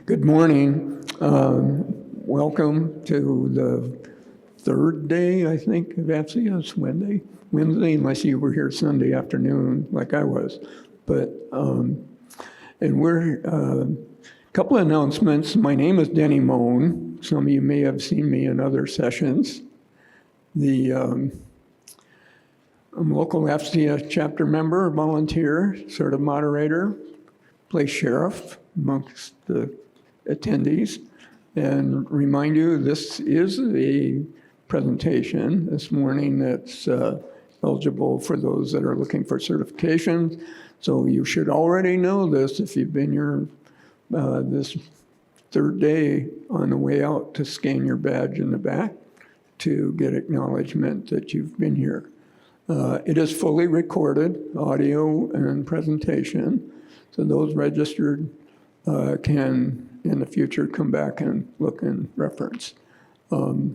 Good morning. Welcome to the third day, I think, of AFCEA. It's Wednesday, unless you were here Sunday afternoon like I was. But, and we're, a couple of announcements. My name is Denny Moan. Some of you may have seen me in other sessions. I'm a local AFCEA chapter member, volunteer, sort of moderator, play sheriff amongst the attendees, and remind you this is a presentation this morning that's eligible for those that are looking for certifications. So you should already know this if you've been here this third day on the way out to scan your badge in the back to get acknowledgement that you've been here. It is fully recorded, audio and presentation, so those registered can in the future come back and look and reference. I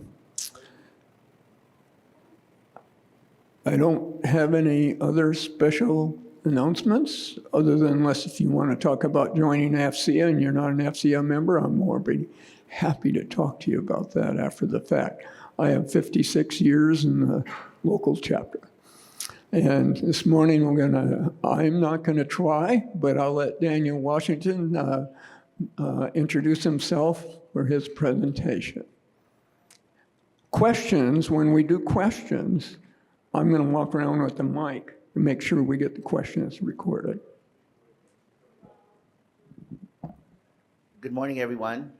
don't have any other special announcements other than unless if you want to talk about joining AFCEA and you're not an AFCEA member, I'm more be happy to talk to you about that after the fact. I have 56 years in the local chapter. And this morning I'm not gonna try, but I'll let Daniel Washington introduce himself for his presentation. Questions, when we do questions, I'm gonna walk around with the mic to make sure we get the questions recorded. Good morning, everyone.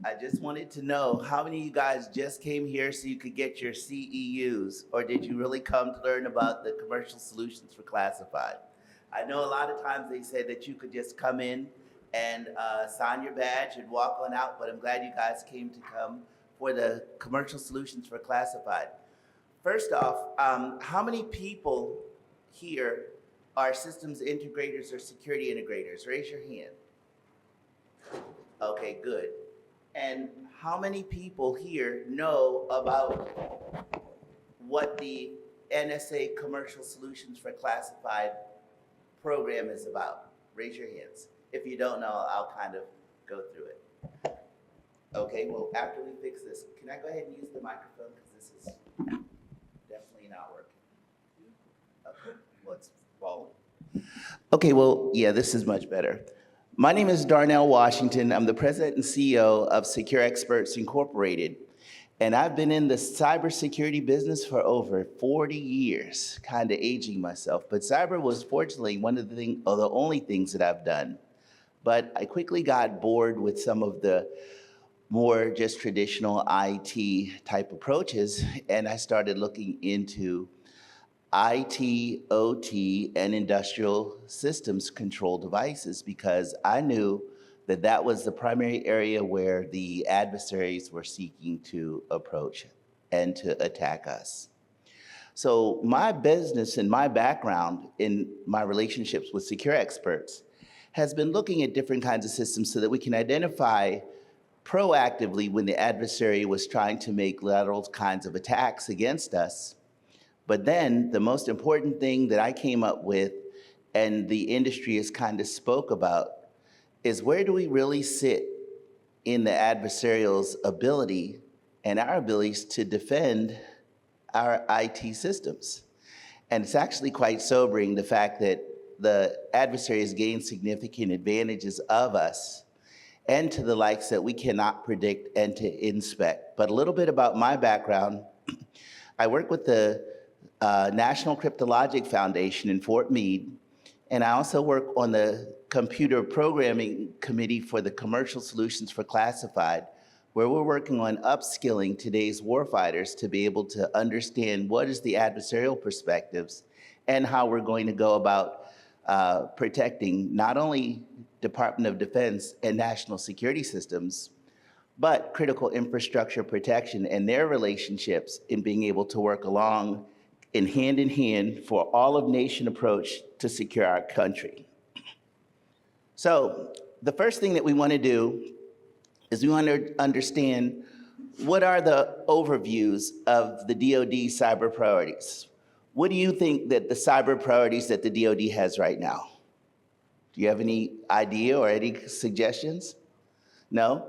I just wanted to know how many of you guys just came here so you could get your CEUs, or did you really come to learn about the commercial solutions for classified? I know a lot of times they said that you could just come in and sign your badge and walk on out, but I'm glad you guys came to come for the commercial solutions for classified. First off, how many people here are systems integrators or security integrators? Raise your hand. Okay, good. And how many people here know about what the NSA Commercial Solutions for Classified program is about? Raise your hands. If you don't know, I'll kind of go through it. Okay, well, after we fix this, can I go ahead and use the microphone because this is definitely not working? Okay, well, it's falling. Okay, well, yeah, this is much better. My name is Darnell Washington. I'm the president and CEO of Secure Experts Incorporated, and I've been in the cybersecurity business for over 40 years, kind of aging myself. But cyber was fortunately one of the only things that I've done. But I quickly got bored with some of the more just traditional IT type approaches, and I started looking into IT, OT, and industrial systems control devices because I knew that that was the primary area where the adversaries were seeking to approach and to attack us. So my business and my background in my relationships with secure experts has been looking at different kinds of systems so that we can identify proactively when the adversary was trying to make lateral kinds of attacks against us. But then the most important thing that I came up with and the industry has kind of spoke about is where do we really sit in the adversarial's ability and our abilities to defend our IT systems. And it's actually quite sobering, the fact that the adversary has gained significant advantages of us and to the likes that we cannot predict and to inspect. But a little bit about my background, I work with the National Cryptologic Foundation in Fort Meade, and I also work on the computer programming committee for the Commercial Solutions for Classified, where we're working on upskilling today's warfighters to be able to understand what is the adversarial perspectives and how we're going to go about protecting not only Department of Defense and national security systems, but critical infrastructure protection and their relationships in being able to work along in hand for all of nation approach to secure our country. So the first thing that we want to do is we want to understand what are the overviews of the DoD cyber priorities. What do you think that the cyber priorities that the DoD has right now? Do you have any idea or any suggestions? No?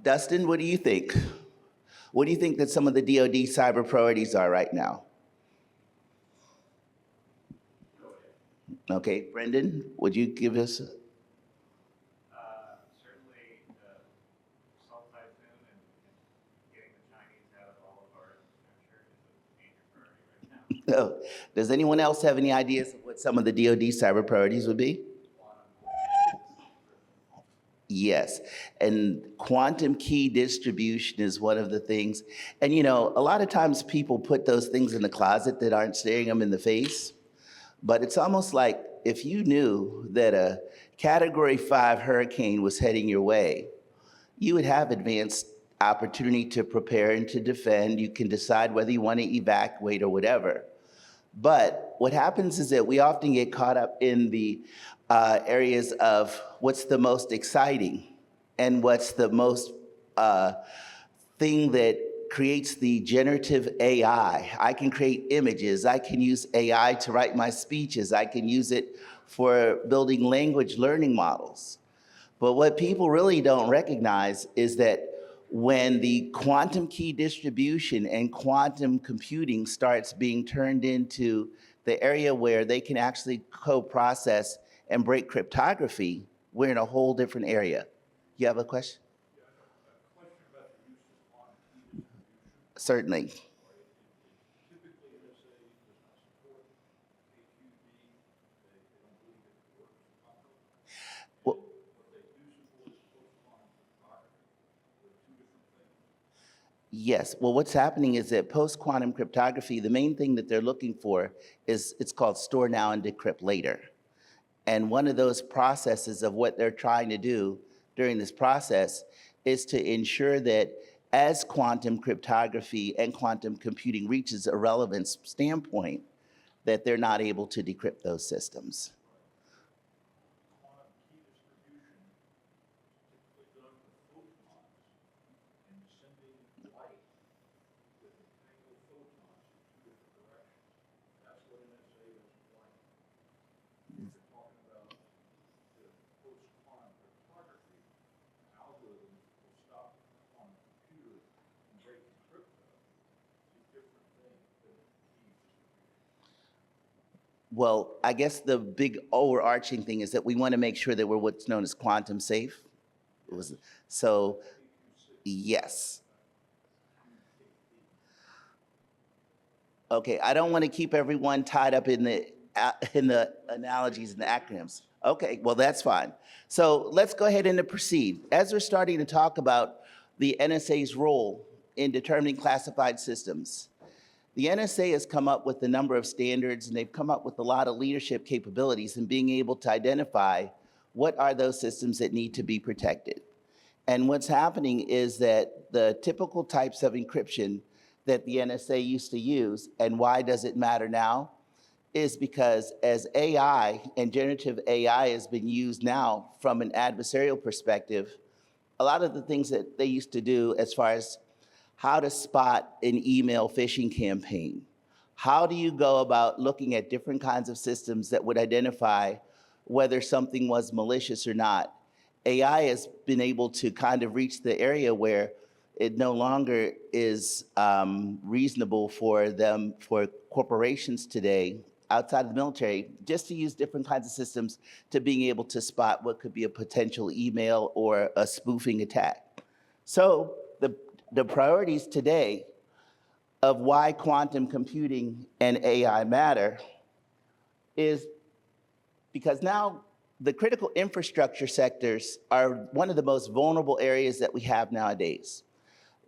Dustin, what do you think? What do you think that some of the DoD cyber priorities are right now? Okay, Brendan, would you give us? Certainly the Salt Typhoon and getting the Chinese out of all of our infrastructure is a major priority right now. No. Does anyone else have any ideas of what some of the DoD cyber priorities would be? Yes, and quantum key distribution is one of the things. And you know, a lot of times people put those things in the closet that aren't staring them in the face. But it's almost like if you knew that a Category 5 hurricane was heading your way, you would have advanced opportunity to prepare and to defend. You can decide whether you want to evacuate or whatever. But what happens is that we often get caught up in the areas of what's the most exciting and what's the most thing that creates the generative AI. I can create images. I can use AI to write my speeches. I can use it for building language learning models. But what people really don't recognize is that when the quantum key distribution and quantum computing starts being turned into the area where they can actually co-process and break cryptography, we're in a whole different area. You have a question? Certainly. Well, yes. Well, what's happening is that post-quantum cryptography, the main thing that they're looking for is it's called store now and decrypt later. And one of those processes of what they're trying to do during this process is to ensure that as quantum cryptography and quantum computing reaches a relevance standpoint, that they're not able to decrypt those systems. Well, I guess the big overarching thing is that we want to make sure that we're what's known as quantum safe. So, yes. Okay, I don't want to keep everyone tied up in the analogies and the acronyms. Okay, well, that's fine. So let's go ahead and proceed. As we're starting to talk about the NSA's role in determining classified systems, the NSA has come up with a number of standards, and they've come up with a lot of leadership capabilities in being able to identify what are those systems that need to be protected. And what's happening is that the typical types of encryption that the NSA used to use, and why does it matter now, is because as AI and generative AI has been used now from an adversarial perspective, a lot of the things that they used to do as far as how to spot an email phishing campaign. How do you go about looking at different kinds of systems that would identify whether something was malicious or not? AI has been able to kind of reach the area where it no longer is reasonable for corporations today outside of the military just to use different kinds of systems to being able to spot what could be a potential email or a spoofing attack. So the priorities today of why quantum computing and AI matter is because now the critical infrastructure sectors are one of the most vulnerable areas that we have nowadays.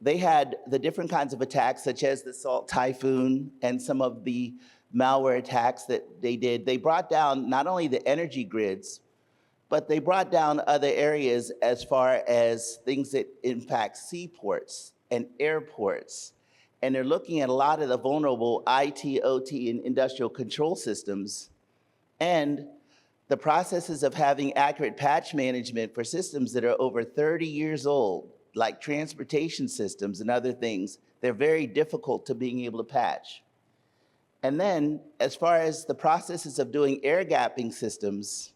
They had the different kinds of attacks, such as the Salt Typhoon and some of the malware attacks that they did. They brought down not only the energy grids, but they brought down other areas as far as things that impact seaports and airports. And they're looking at a lot of the vulnerable IT, OT, and industrial control systems, and the processes of having accurate patch management for systems that are over 30 years old, like transportation systems and other things. They're very difficult to being able to patch. And then, as far as the processes of doing air gapping systems,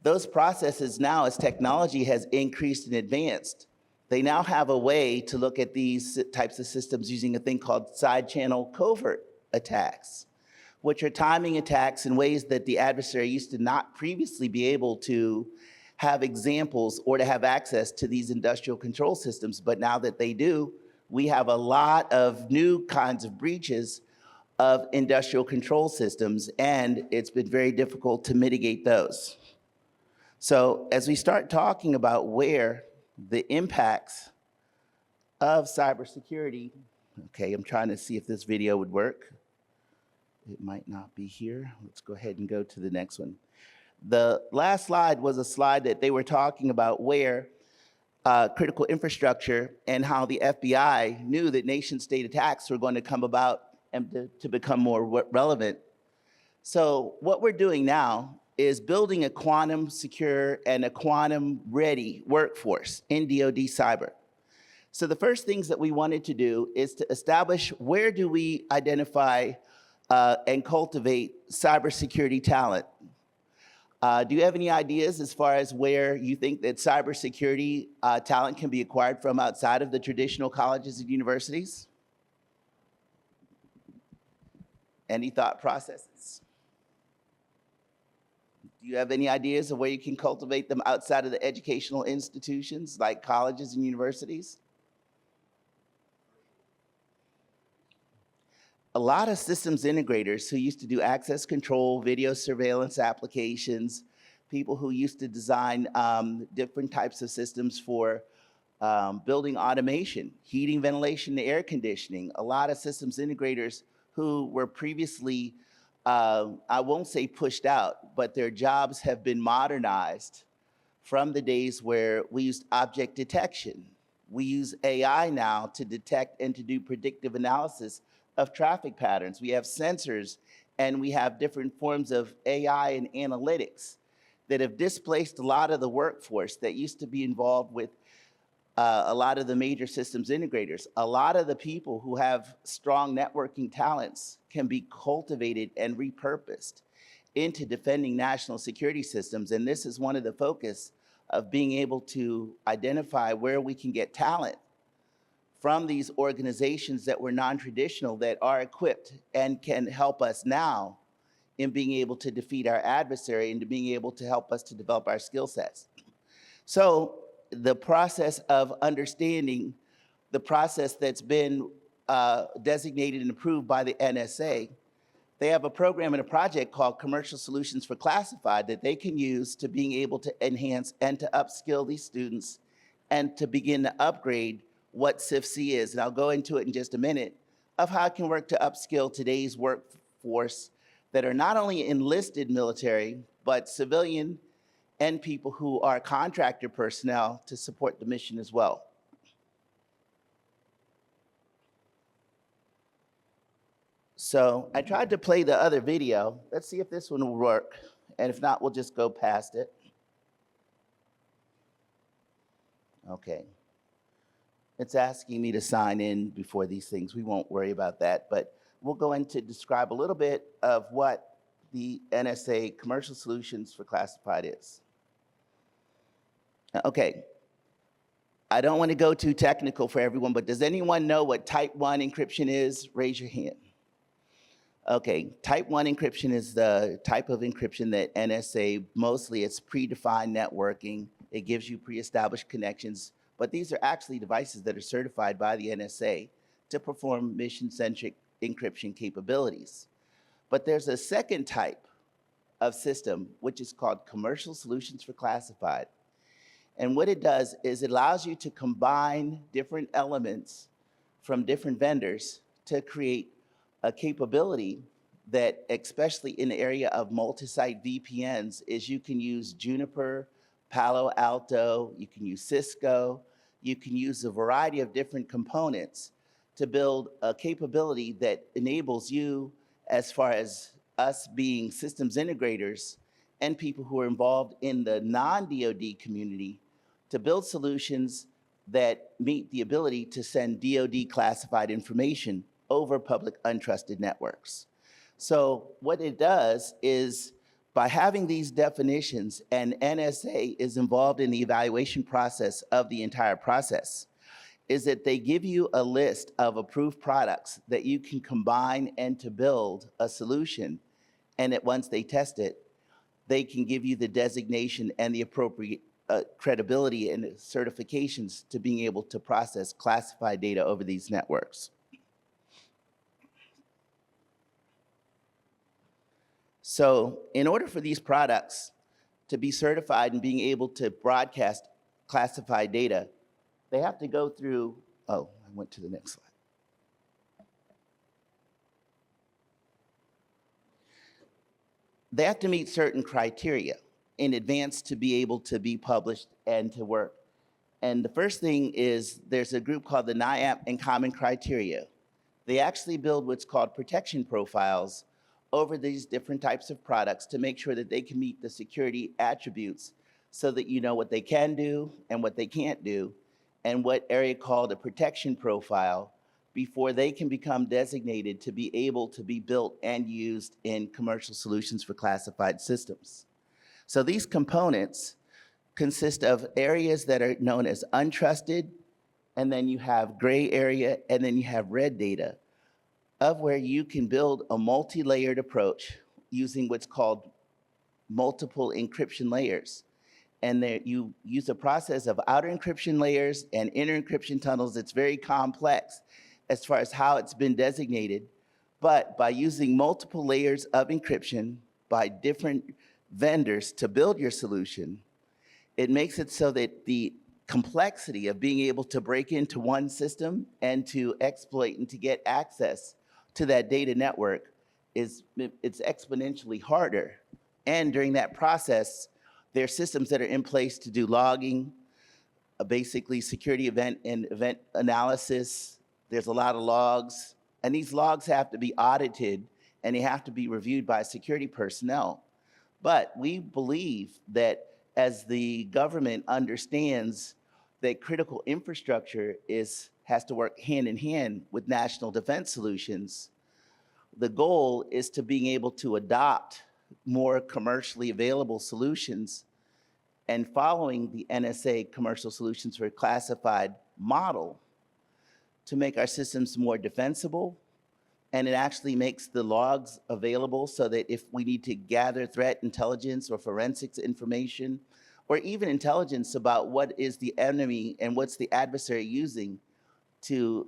those processes now, as technology has increased and advanced, they now have a way to look at these types of systems using a thing called side channel covert attacks, which are timing attacks in ways that the adversary used to not previously be able to have examples or to have access to these industrial control systems. But now that they do, we have a lot of new kinds of breaches of industrial control systems, and it's been very difficult to mitigate those. So as we start talking about where the impacts of cybersecurity, okay, I'm trying to see if this video would work. It might not be here. Let's go ahead and go to the next one. The last slide was a slide that they were talking about where critical infrastructure and how the FBI knew that nation state attacks were going to come about and to become more relevant. So what we're doing now is building a quantum secure and a quantum ready workforce in DoD cyber. So the first things that we wanted to do is to establish where do we identify and cultivate cybersecurity talent. Do you have any ideas as far as where you think that cybersecurity talent can be acquired from outside of the traditional colleges and universities? Any thought processes? Do you have any ideas of where you can cultivate them outside of the educational institutions like colleges and universities? A lot of systems integrators who used to do access control, video surveillance applications, people who used to design different types of systems for building automation, heating, ventilation, and air conditioning. A lot of systems integrators who were previously, I won't say pushed out, but their jobs have been modernized from the days where we used object detection. We use AI now to detect and to do predictive analysis of traffic patterns. We have sensors and we have different forms of AI and analytics that have displaced a lot of the workforce that used to be involved with a lot of the major systems integrators. A lot of the people who have strong networking talents can be cultivated and repurposed into defending national security systems. And this is one of the focus of being able to identify where we can get talent from these organizations that were non-traditional that are equipped and can help us now in being able to defeat our adversary and to being able to help us to develop our skill sets. So the process of understanding the process that's been designated and approved by the NSA, they have a program and a project called Commercial Solutions for Classified that they can use to being able to enhance and to upskill these students and to begin to upgrade what CSfC is. And I'll go into it in just a minute of how it can work to upskill today's workforce that are not only enlisted military, but civilian and people who are contractor personnel to support the mission as well. So I tried to play the other video. Let's see if this one will work. And if not, we'll just go past it. Okay. It's asking me to sign in before these things. We won't worry about that, but we'll go into describe a little bit of what the NSA Commercial Solutions for Classified is. Okay, I don't want to go too technical for everyone, but does anyone know what type 1 encryption is? Raise your hand. Okay, type 1 encryption is the type of encryption that NSA, mostly it's predefined networking. It gives you pre-established connections, but these are actually devices that are certified by the NSA to perform mission-centric encryption capabilities. But there's a second type of system, which is called Commercial Solutions for Classified. And what it does is it allows you to combine different elements from different vendors to create a capability that, especially in the area of multi-site VPNs, is you can use Juniper, Palo Alto, you can use Cisco, you can use a variety of different components to build a capability that enables you, as far as us being systems integrators and people who are involved in the non-DoD community, to build solutions that meet the ability to send DoD classified information over public untrusted networks. So what it does is, by having these definitions, and NSA is involved in the evaluation process of the entire process, is that they give you a list of approved products that you can combine and to build a solution, and that once they test it, they can give you the designation and the appropriate credibility and certifications to being able to process classified data over these networks. So in order for these products to be certified and being able to broadcast classified data, they have to go through, oh, I went to the next slide. They have to meet certain criteria in advance to be able to be published and to work. And the first thing is there's a group called the NIAP and Common Criteria. They actually build what's called protection profiles over these different types of products to make sure that they can meet the security attributes so that you know what they can do and what they can't do, and what area called a protection profile before they can become designated to be able to be built and used in commercial solutions for classified systems. So these components consist of areas that are known as untrusted, and then you have gray area, and then you have red data, of where you can build a multi-layered approach using what's called multiple encryption layers. And there you use a process of outer encryption layers and inner encryption tunnels. It's very complex as far as how it's been designated. But by using multiple layers of encryption by different vendors to build your solution, it makes it so that the complexity of being able to break into one system and to exploit and to get access to that data network it's exponentially harder. And during that process, there are systems that are in place to do logging, basically security event and event analysis. There's a lot of logs, and these logs have to be audited and they have to be reviewed by security personnel. But we believe that as the government understands that critical infrastructure has to work hand in hand with national defense solutions, the goal is to being able to adopt more commercially available solutions and following the NSA commercial solutions for classified model to make our systems more defensible. And it actually makes the logs available so that if we need to gather threat intelligence or forensics information, or even intelligence about what is the enemy and what's the adversary using to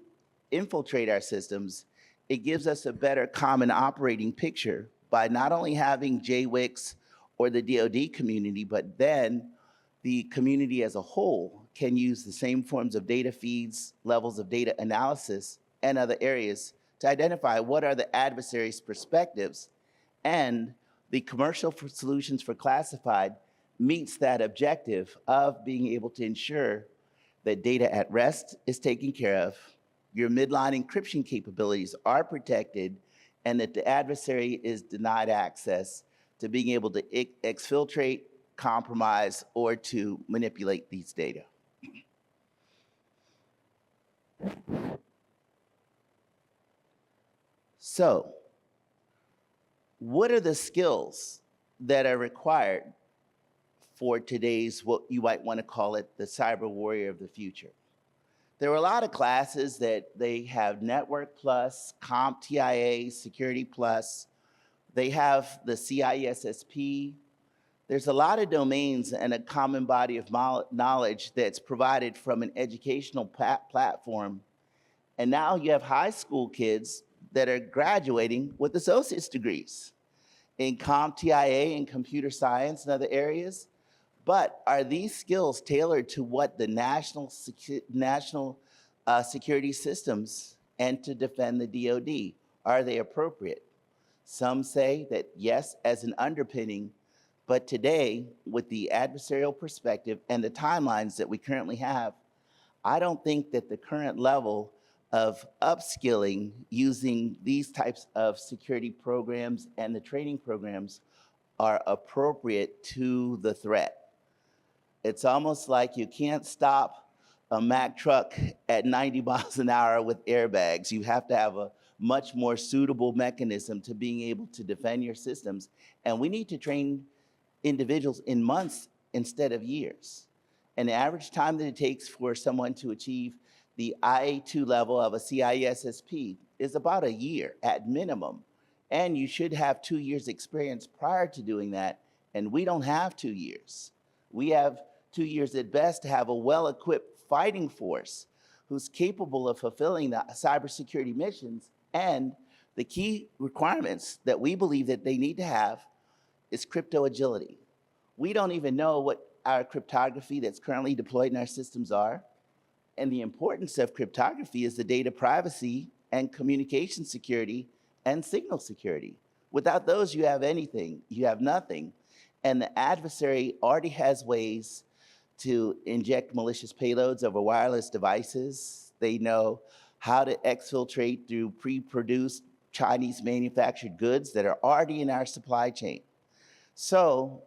infiltrate our systems, it gives us a better common operating picture by not only having JWICs or the DoD community, but then the community as a whole can use the same forms of data feeds, levels of data analysis, and other areas to identify what are the adversary's perspectives. And the commercial solutions for classified meets that objective of being able to ensure that data at rest is taken care of, your midline encryption capabilities are protected, and that the adversary is denied access to being able to exfiltrate, compromise, or to manipulate these data. So, what are the skills that are required for today's, what you might want to call it, the cyber warrior of the future? There were a lot of classes that they have Network Plus, CompTIA, Security Plus. They have the CISSP. There's a lot of domains and a common body of knowledge that's provided from an educational platform. And now you have high school kids that are graduating with associate's degrees in CompTIA and computer science and other areas. But are these skills tailored to what the national security systems and to defend the DoD? Are they appropriate? Some say that yes, as an underpinning, but today, with the adversarial perspective and the timelines that we currently have, I don't think that the current level of upskilling using these types of security programs and the training programs are appropriate to the threat. It's almost like you can't stop a Mack truck at 90 miles an hour with airbags. You have to have a much more suitable mechanism to being able to defend your systems. And we need to train individuals in months instead of years. And the average time that it takes for someone to achieve the IA2 level of a CISSP is about a year at minimum. And you should have 2 years experience prior to doing that. And we don't have 2 years. We have 2 years at best to have a well-equipped fighting force who's capable of fulfilling the cybersecurity missions. And the key requirements that we believe that they need to have is crypto agility. We don't even know what our cryptography that's currently deployed in our systems are. And the importance of cryptography is the data privacy and communication security and signal security. Without those, you have anything, you have nothing. And the adversary already has ways to inject malicious payloads over wireless devices. They know how to exfiltrate through pre-produced Chinese manufactured goods that are already in our supply chain. So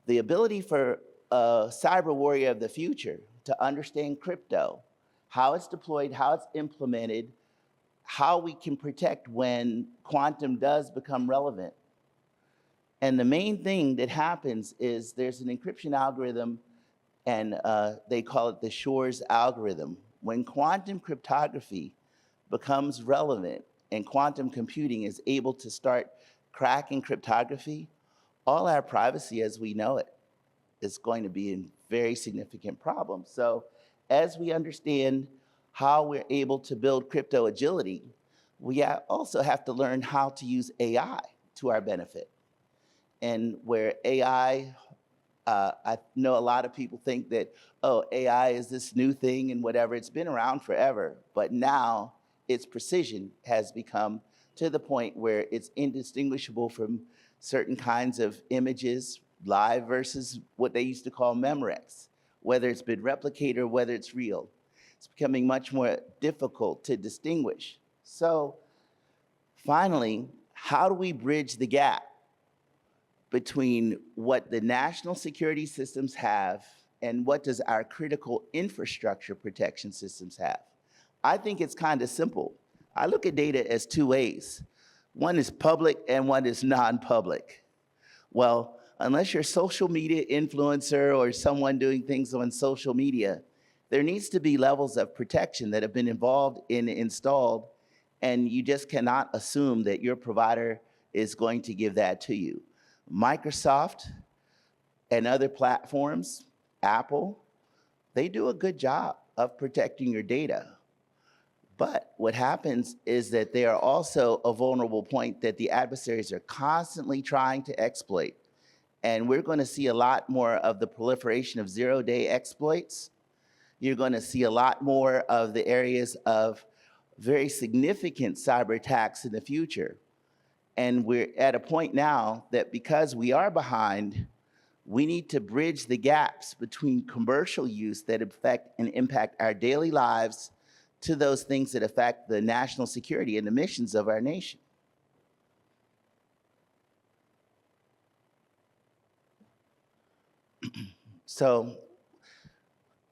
the ability for a cyber warrior of the future to understand crypto, how it's deployed, how it's implemented, how we can protect when quantum does become relevant. And the main thing that happens is there's an encryption algorithm, and they call it the Shor's algorithm. When quantum cryptography becomes relevant and quantum computing is able to start cracking cryptography, all our privacy as we know it is going to be in very significant problems. So as we understand how we're able to build crypto agility, we also have to learn how to use AI to our benefit. And where AI, I know a lot of people think that, oh, AI is this new thing and whatever. It's been around forever, but now its precision has become to the point where it's indistinguishable from certain kinds of images, live versus what they used to call memorex, whether it's been replicated or whether it's real. It's becoming much more difficult to distinguish. So finally, how do we bridge the gap between what the national security systems have and what does our critical infrastructure protection systems have? I think it's kind of simple. I look at data as two ways. One is public and one is non-public. Well, unless you're a social media influencer or someone doing things on social media, there needs to be levels of protection that have been involved in installed, and you just cannot assume that your provider is going to give that to you. Microsoft and other platforms, Apple, they do a good job of protecting your data. But what happens is that they are also a vulnerable point that the adversaries are constantly trying to exploit. And we're going to see a lot more of the proliferation of zero-day exploits. You're going to see a lot more of the areas of very significant cyber attacks in the future. And we're at a point now that because we are behind, we need to bridge the gaps between commercial use that affect and impact our daily lives to those things that affect the national security and the missions of our nation. So,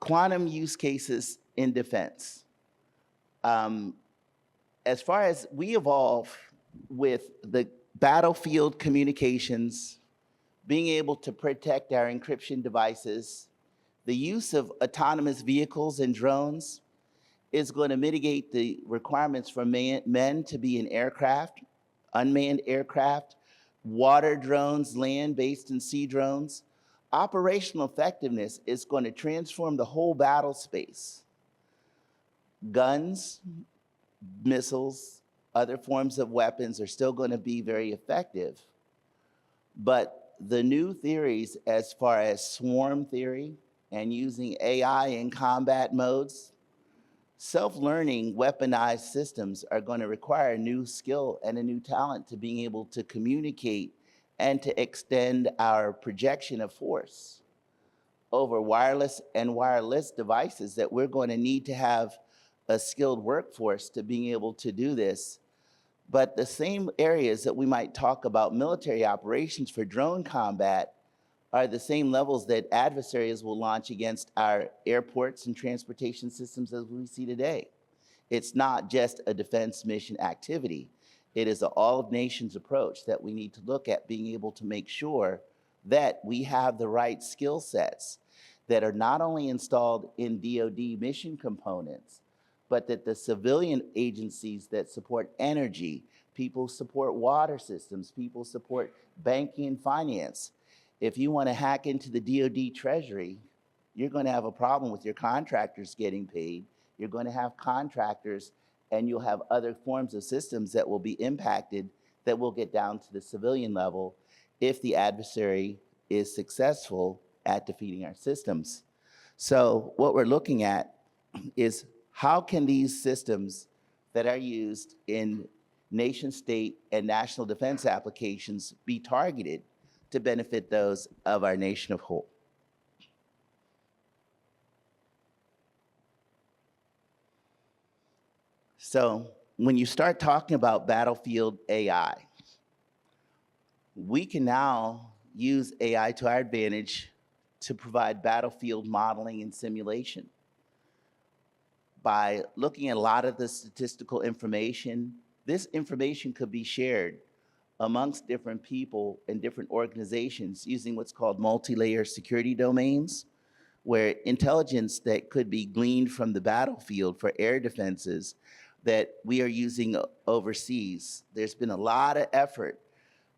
quantum use cases in defense. As far as we evolve with the battlefield communications, being able to protect our encryption devices, the use of autonomous vehicles and drones is going to mitigate the requirements for men to be in aircraft, unmanned aircraft, water drones, land-based and sea drones. Operational effectiveness is going to transform the whole battle space. Guns, missiles, other forms of weapons are still going to be very effective. But the new theories as far as swarm theory and using AI in combat modes, self-learning weaponized systems are going to require a new skill and a new talent to being able to communicate and to extend our projection of force over wireless and wireless devices, that we're going to need to have a skilled workforce to being able to do this. But the same areas that we might talk about military operations for drone combat are the same levels that adversaries will launch against our airports and transportation systems as we see today. It's not just a defense mission activity. It is an all-of-nations approach that we need to look at being able to make sure that we have the right skill sets that are not only installed in DoD mission components, but that the civilian agencies that support energy, people support water systems, people support banking and finance. If you want to hack into the DoD treasury, you're going to have a problem with your contractors getting paid. You're going to have contractors, and you'll have other forms of systems that will be impacted that will get down to the civilian level if the adversary is successful at defeating our systems. So what we're looking at is how can these systems that are used in nation state and national defense applications be targeted to benefit those of our nation of whole. So when you start talking about battlefield AI, we can now use AI to our advantage to provide battlefield modeling and simulation. By looking at a lot of the statistical information, this information could be shared amongst different people and different organizations using what's called multi-layer security domains, where intelligence that could be gleaned from the battlefield for air defenses that we are using overseas. There's been a lot of effort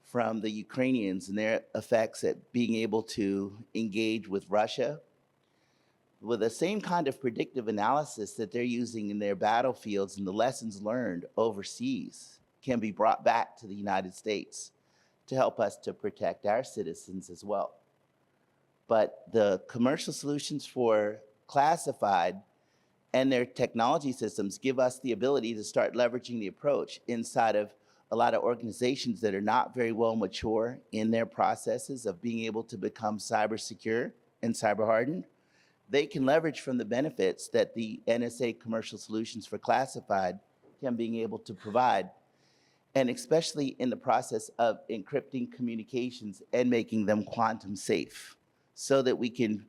from the Ukrainians and their effects at being able to engage with Russia with the same kind of predictive analysis that they're using in their battlefields, and the lessons learned overseas can be brought back to the United States to help us to protect our citizens as well. But the commercial solutions for classified and their technology systems give us the ability to start leveraging the approach inside of a lot of organizations that are not very well mature in their processes of being able to become cyber secure and cyber hardened. They can leverage from the benefits that the NSA commercial solutions for classified can be able to provide, and especially in the process of encrypting communications and making them quantum safe so that we can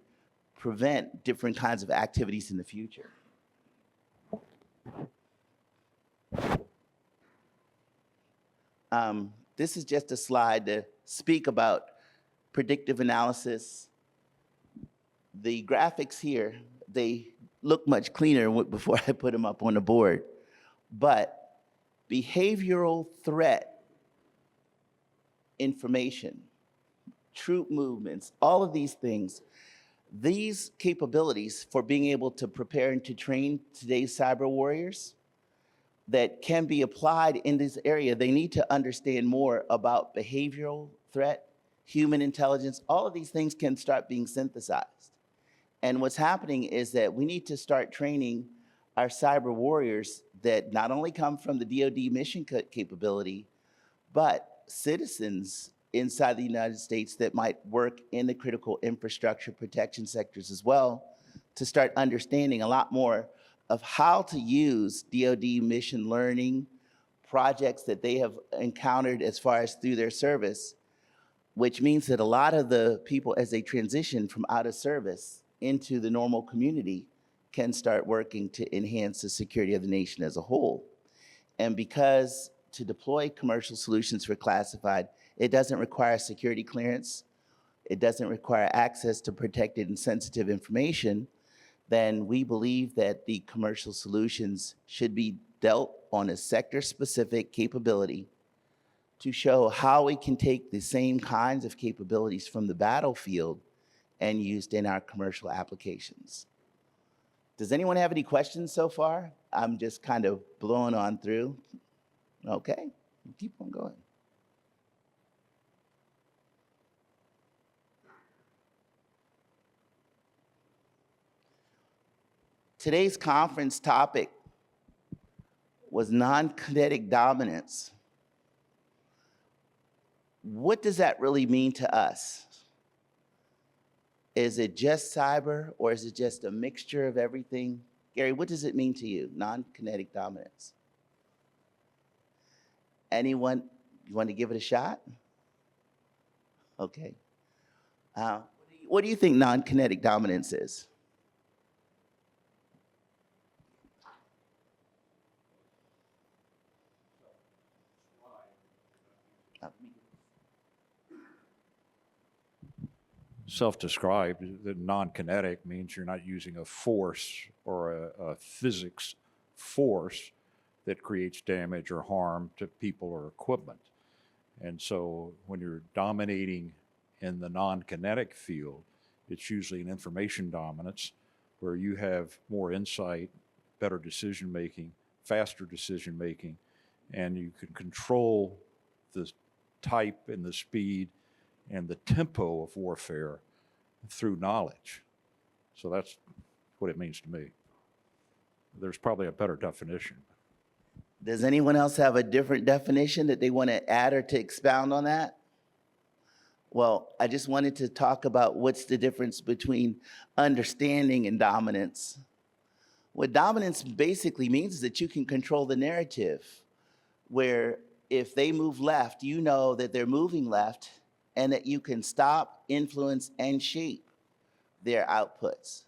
prevent different kinds of activities in the future. This is just a slide to speak about predictive analysis. The graphics here, they look much cleaner before I put them up on the board. But behavioral threat information, troop movements, all of these things, these capabilities for being able to prepare and to train today's cyber warriors that can be applied in this area, they need to understand more about behavioral threat, human intelligence. All of these things can start being synthesized. And what's happening is that we need to start training our cyber warriors that not only come from the DoD mission capability, but citizens inside the United States that might work in the critical infrastructure protection sectors as well, to start understanding a lot more of how to use DoD mission learning projects that they have encountered as far as through their service, which means that a lot of the people, as they transition from out of service into the normal community, can start working to enhance the security of the nation as a whole. And because to deploy commercial solutions for classified, it doesn't require security clearance, it doesn't require access to protected and sensitive information, then we believe that the commercial solutions should be dealt on a sector-specific capability to show how we can take the same kinds of capabilities from the battlefield and used in our commercial applications. Does anyone have any questions so far? I'm just kind of blowing on through. Okay, keep on going. Today's conference topic was non-kinetic dominance. What does that really mean to us? Is it just cyber, or is it just a mixture of everything? Gary, what does it mean to you, non-kinetic dominance? Anyone, you want to give it a shot? Okay. What do you think non-kinetic dominance is? self-described. The non-kinetic means you're not using a force or a physics force that creates damage or harm to people or equipment. And so when you're dominating in the non-kinetic field, it's usually an information dominance where you have more insight, better decision-making, faster decision-making, and you can control the type and the speed and the tempo of warfare through knowledge. So that's what it means to me. There's probably a better definition. Does anyone else have a different definition that they want to add or to expound on that? Well, I just wanted to talk about what's the difference between understanding and dominance. What dominance basically means is that you can control the narrative, where if they move left, you know that they're moving left and that you can stop, influence, and shape their outputs.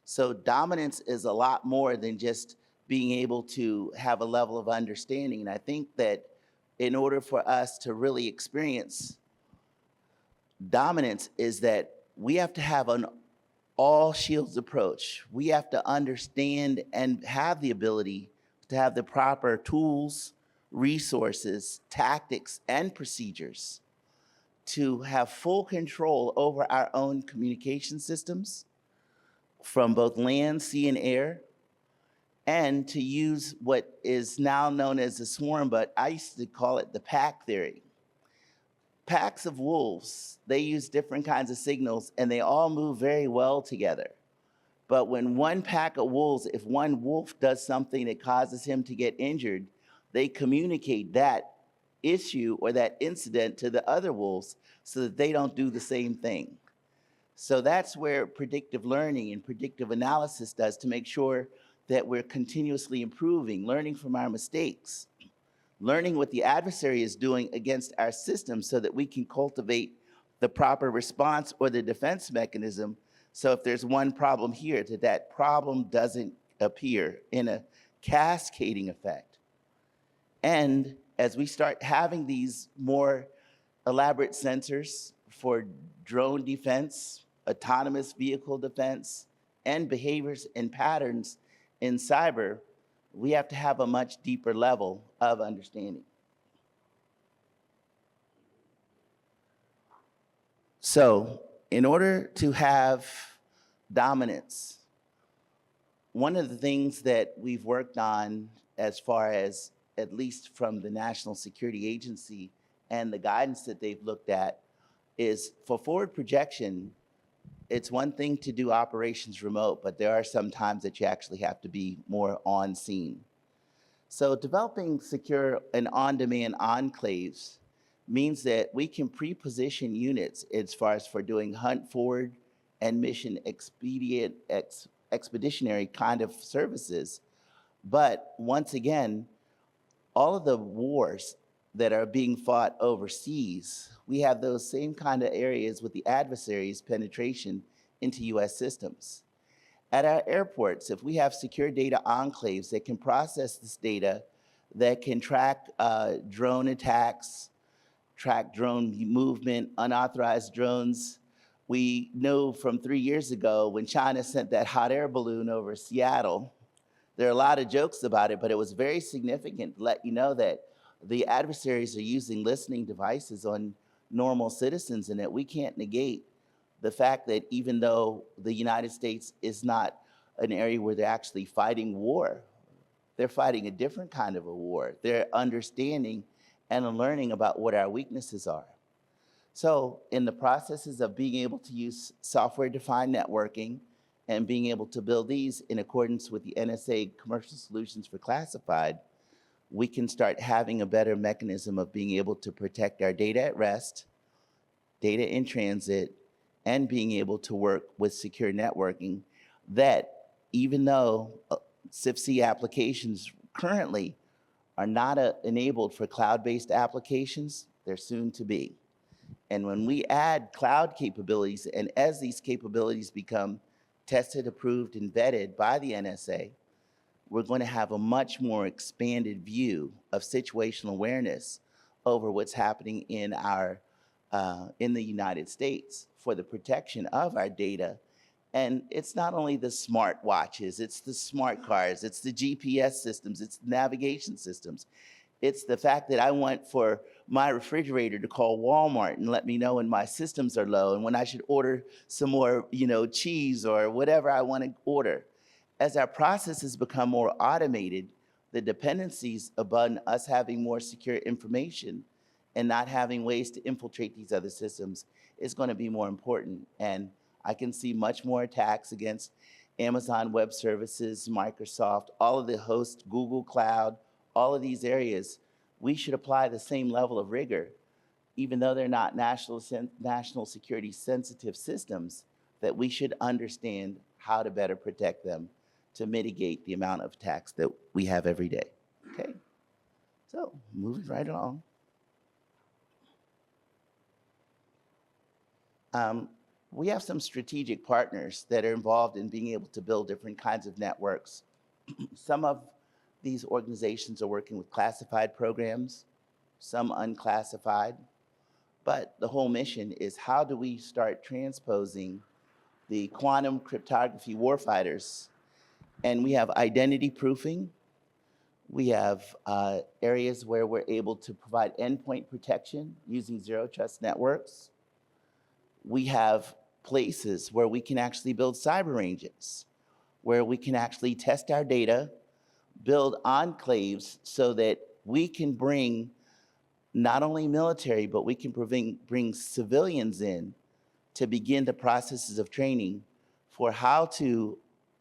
So dominance is a lot more than just being able to have a level of understanding. And I think that in order for us to really experience dominance is that we have to have an all shields approach. We have to understand and have the ability to have the proper tools, resources, tactics, and procedures to have full control over our own communication systems from both land, sea, and air, and to use what is now known as the swarm, but I used to call it the pack theory. Packs of wolves, they use different kinds of signals and they all move very well together. But when one pack of wolves, if one wolf does something that causes him to get injured, they communicate that issue or that incident to the other wolves so that they don't do the same thing. So that's where predictive learning and predictive analysis does to make sure that we're continuously improving, learning from our mistakes, learning what the adversary is doing against our system so that we can cultivate the proper response or the defense mechanism. So if there's one problem here, that problem doesn't appear in a cascading effect. And as we start having these more elaborate sensors for drone defense, autonomous vehicle defense, and behaviors and patterns in cyber, we have to have a much deeper level of understanding. So, in order to have dominance, one of the things that we've worked on as far as, at least from the National Security Agency and the guidance that they've looked at, is for forward projection, it's one thing to do operations remote, but there are some times that you actually have to be more on scene. So developing secure and on-demand enclaves means that we can pre-position units as far as for doing hunt forward and mission expeditionary kind of services. But once again, all of the wars that are being fought overseas, we have those same kind of areas with the adversaries' penetration into US systems. At our airports, if we have secure data enclaves that can process this data, that can track drone attacks, track drone movement, unauthorized drones. We know from 3 years ago when China sent that hot air balloon over Seattle, there are a lot of jokes about it, but it was very significant to let you know that the adversaries are using listening devices on normal citizens and that we can't negate the fact that even though the United States is not an area where they're actually fighting war, they're fighting a different kind of a war. They're understanding and learning about what our weaknesses are. So in the processes of being able to use software-defined networking and being able to build these in accordance with the NSA commercial solutions for classified, we can start having a better mechanism of being able to protect our data at rest, data in transit, and being able to work with secure networking that even though CSfC applications currently are not enabled for cloud-based applications, they're soon to be. And when we add cloud capabilities, and as these capabilities become tested, approved, and vetted by the NSA, we're going to have a much more expanded view of situational awareness over what's happening in our in the United States for the protection of our data. And it's not only the smart watches, it's the smart cars, it's the GPS systems, it's the navigation systems. It's the fact that I want for my refrigerator to call Walmart and let me know when my systems are low and when I should order some more, cheese or whatever I want to order. As our processes become more automated, the dependencies upon us having more secure information and not having ways to infiltrate these other systems is going to be more important. And I can see much more attacks against Amazon Web Services, Microsoft, all of the hosts, Google Cloud, all of these areas. We should apply the same level of rigor, even though they're not national security sensitive systems, that we should understand how to better protect them to mitigate the amount of attacks that we have every day. Okay, so moving right along. We have some strategic partners that are involved in being able to build different kinds of networks. Some of these organizations are working with classified programs, some unclassified, but the whole mission is how do we start transposing the quantum cryptography warfighters. And we have identity proofing. We have areas where we're able to provide endpoint protection using zero trust networks. We have places where we can actually build cyber ranges, where we can actually test our data, build enclaves so that we can bring not only military, but we can bring civilians in to begin the processes of training for how to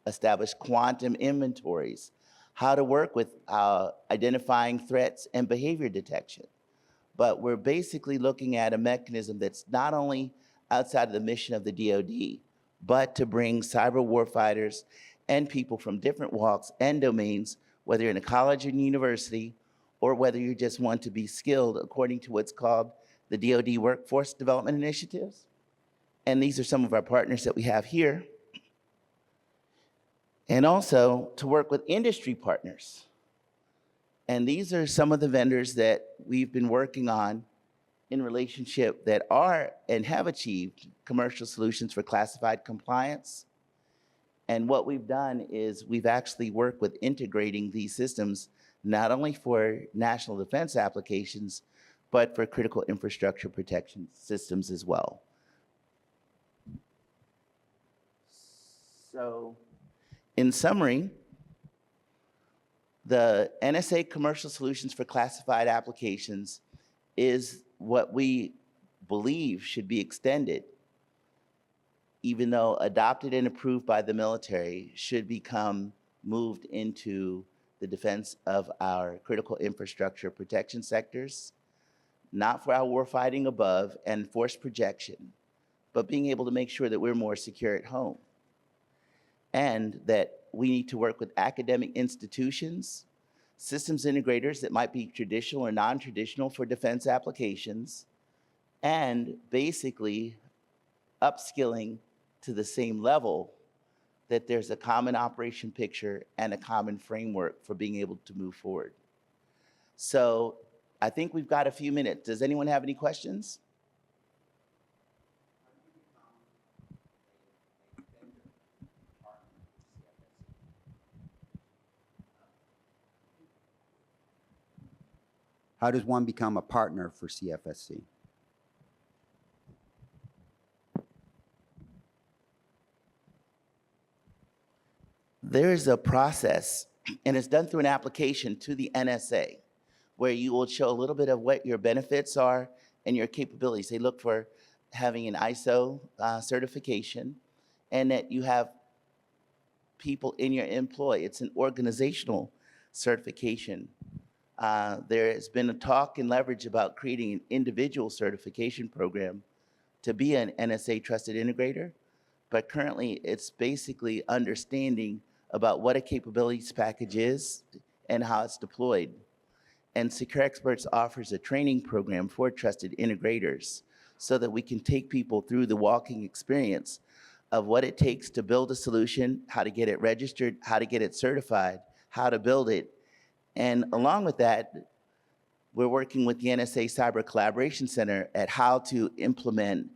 establish quantum inventories, how to work with identifying threats and behavior detection. But we're basically looking at a mechanism that's not only outside of the mission of the DoD, but to bring cyber warfighters and people from different walks and domains, whether you're in a college or university, or whether you just want to be skilled according to what's called the DoD Workforce Development Initiatives. And these are some of our partners that we have here. And also to work with industry partners. And these are some of the vendors that we've been working on in relationship that are and have achieved commercial solutions for classified compliance. And what we've done is we've actually worked with integrating these systems, not only for national defense applications, but for critical infrastructure protection systems as well. So, in summary, the NSA Commercial Solutions for Classified Applications is what we believe should be extended, even though adopted and approved by the military, should become moved into the defense of our critical infrastructure protection sectors, not for our warfighting above and force projection, but being able to make sure that we're more secure at home. And that we need to work with academic institutions, systems integrators that might be traditional or non-traditional for defense applications, and basically upskilling to the same level that there's a common operation picture and a common framework for being able to move forward. So I think we've got a few minutes. Does anyone have any questions? How does one become a partner for CSfC? There is a process, and it's done through an application to the NSA, where you will show a little bit of what your benefits are and your capabilities. They look for having an ISO certification and that you have people in your employ. It's an organizational certification. There has been a talk and leverage about creating an individual certification program to be an NSA trusted integrator, but currently it's basically understanding about what a capabilities package is and how it's deployed. And Secure Experts offers a training program for trusted integrators so that we can take people through the walking experience of what it takes to build a solution, how to get it registered, how to get it certified, how to build it. And along with that, we're working with the NSA Cyber Collaboration Center at how to implement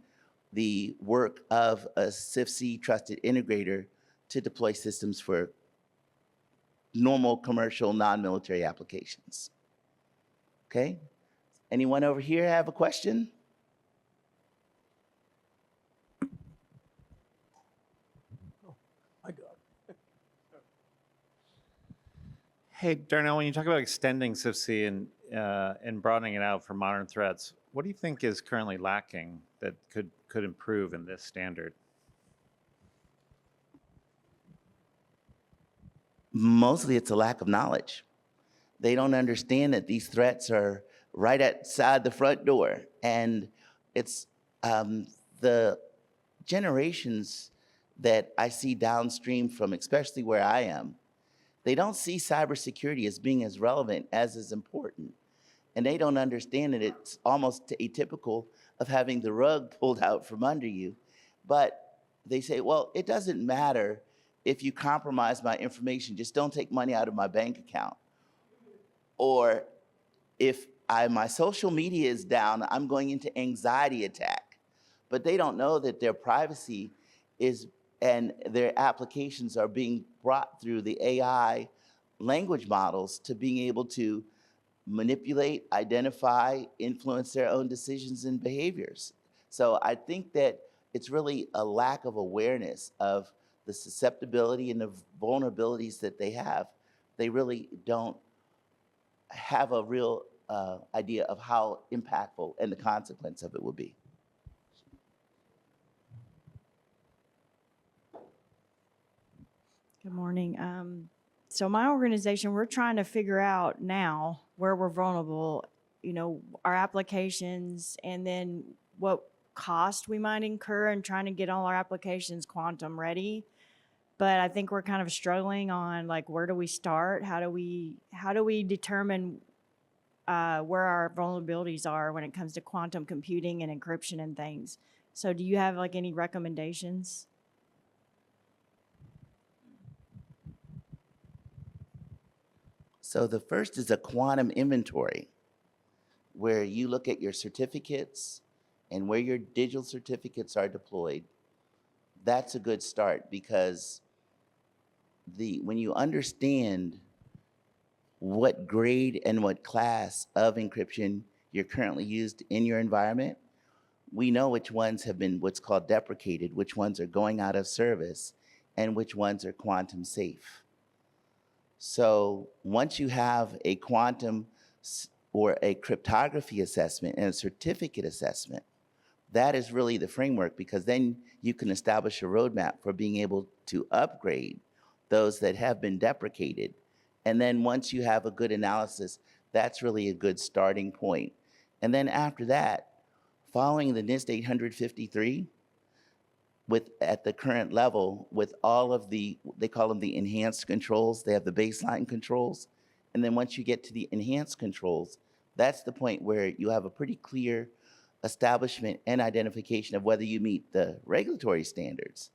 the work of a CSfC trusted integrator to deploy systems for normal commercial non-military applications. Okay? Anyone over here have a question? I got it. Hey, Darnell, when you talk about extending CSfC and broadening it out for modern threats, what do you think is currently lacking that could improve in this standard? Mostly it's a lack of knowledge. They don't understand that these threats are right outside the front door. And it's the generations that I see downstream from, especially where I am, they don't see cybersecurity as being as relevant as is important. And they don't understand that it's almost atypical of having the rug pulled out from under you. But they say, well, it doesn't matter if you compromise my information, just don't take money out of my bank account. Or if my social media is down, I'm going into anxiety attack. But they don't know that their privacy is, and their applications are being brought through the AI language models to being able to manipulate, identify, influence their own decisions and behaviors. So I think that it's really a lack of awareness of the susceptibility and the vulnerabilities that they have. They really don't have a real idea of how impactful and the consequence of it will be. Good morning. So my organization, we're trying to figure out now where we're vulnerable, you know, our applications, and then what cost we might incur in trying to get all our applications quantum ready. But I think we're kind of struggling on, like, where do we start? How do we determine where our vulnerabilities are when it comes to quantum computing and encryption and things? So do you have like any recommendations? So the first is a quantum inventory, where you look at your certificates and where your digital certificates are deployed. That's a good start, because when you understand what grade and what class of encryption you're currently used in your environment, we know which ones have been what's called deprecated, which ones are going out of service, and which ones are quantum safe. So once you have a quantum or a cryptography assessment and a certificate assessment, that is really the framework, because then you can establish a roadmap for being able to upgrade those that have been deprecated. And then once you have a good analysis, that's really a good starting point. And then after that, following the NIST 853, at the current level, with all of they call them the enhanced controls, they have the baseline controls. And then once you get to the enhanced controls, that's the point where you have a pretty clear establishment and identification of whether you meet the regulatory standards.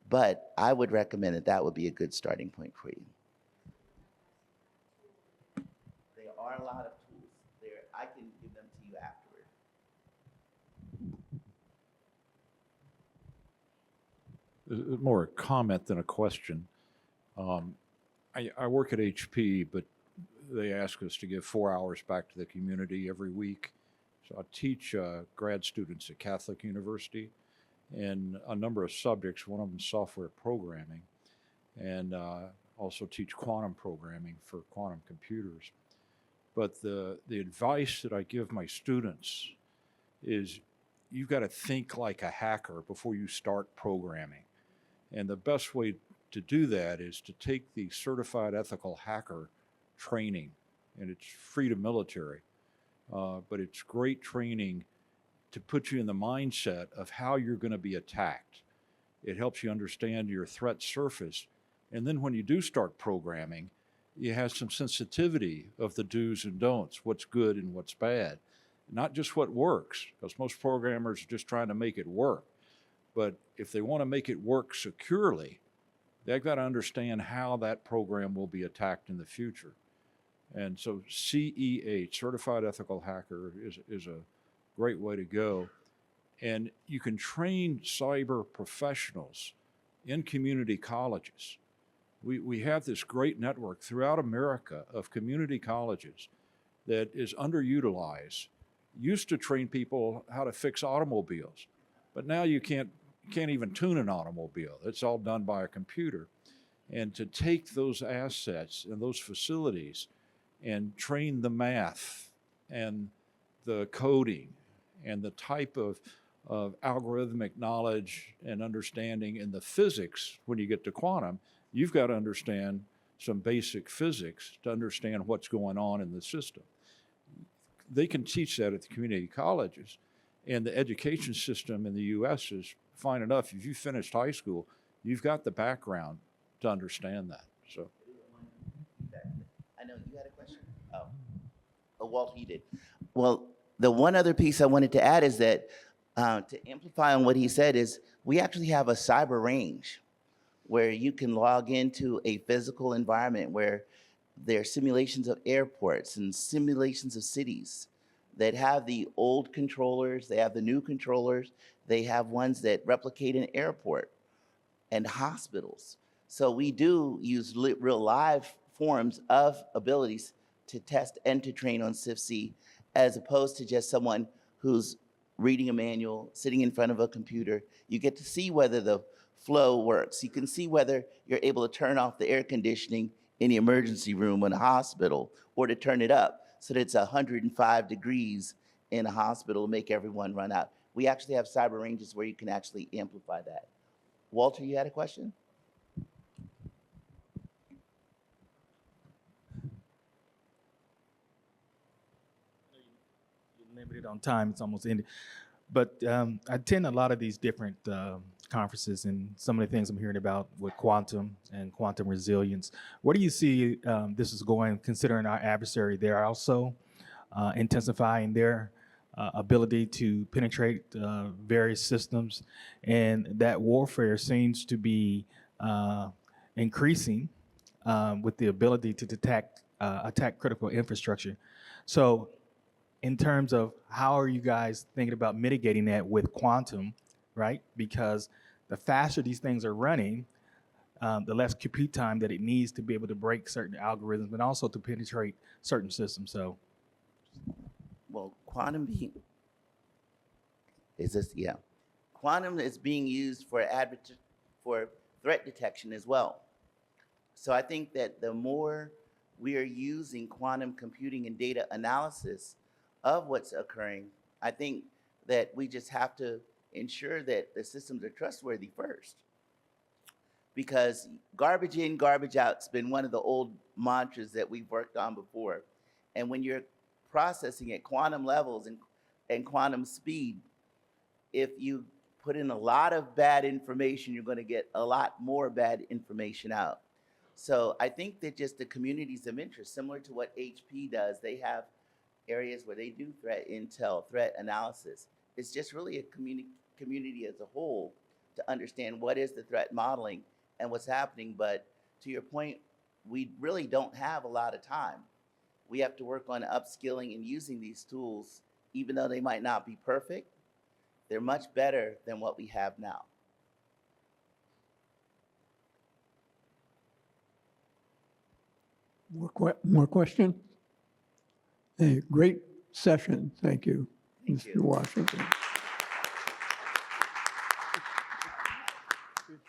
But I would recommend that would be a good starting point for you. There are a lot of tools there. I can give them to you afterward. More a comment than a question. I work at HP, but they ask us to give 4 hours back to the community every week. So I teach grad students at Catholic University in a number of subjects. One of them is software programming, and also teach quantum programming for quantum computers. But the advice that I give my students is you've got to think like a hacker before you start programming. And the best way to do that is to take the certified ethical hacker training, and it's free to military, but it's great training to put you in the mindset of how you're going to be attacked. It helps you understand your threat surface, and then when you do start programming, you have some sensitivity of the do's and don'ts, what's good and what's bad, not just what works, because most programmers are just trying to make it work. But if they want to make it work securely, they've got to understand how that program will be attacked in the future. And so CEH, Certified Ethical Hacker, is a great way to go. And you can train cyber professionals in community colleges. We have this great network throughout America of community colleges that is underutilized. Used to train people how to fix automobiles, but now you can't even tune an automobile. It's all done by a computer. And to take those assets and those facilities and train the math and the coding and the type of algorithmic knowledge and understanding and the physics, when you get to quantum, you've got to understand some basic physics to understand what's going on in the system. They can teach that at the community colleges, and the education system in the U.S. is fine enough. If you finished high school, you've got the background to understand that. So, I know you had a question. Oh, Walt, he did. Well, the one other piece I wanted to add is that to amplify on what he said is we actually have a cyber range where you can log into a physical environment where there are simulations of airports and simulations of cities that have the old controllers, they have the new controllers, they have ones that replicate an airport and hospitals. So we do use real live forms of abilities to test and to train on CSfC, as opposed to just someone who's reading a manual, sitting in front of a computer. You get to see whether the flow works. You can see whether you're able to turn off the air conditioning in the emergency room in a hospital, or to turn it up so that it's 105 degrees in a hospital to make everyone run out. We actually have cyber ranges where you can actually amplify that. Walter, you had a question? You're limited on time, it's almost ended. But I attend a lot of these different conferences, and some of the things I'm hearing about with quantum and quantum resilience. Where do you see this is going, considering our adversary? They're also intensifying their ability to penetrate various systems, and that warfare seems to be increasing with the ability to attack critical infrastructure. So in terms of how are you guys thinking about mitigating that with quantum, right? Because the faster these things are running, the less compute time that it needs to be able to break certain algorithms, but also to penetrate certain systems. So, well, quantum is being used for threat detection as well. So I think that the more we are using quantum computing and data analysis of what's occurring, I think that we just have to ensure that the systems are trustworthy first. Because garbage in, garbage out's been one of the old mantras that we've worked on before. And when you're processing at quantum levels and quantum speed, if you put in a lot of bad information, you're going to get a lot more bad information out. So I think that just the communities of interest, similar to what HP does, they have areas where they do threat intel, threat analysis. It's just really a community as a whole to understand what is the threat modeling and what's happening. But to your point, we really don't have a lot of time. We have to work on upskilling and using these tools, even though they might not be perfect. They're much better than what we have now. More question? Hey, great session. Thank you, Thank Mr. you. Washington.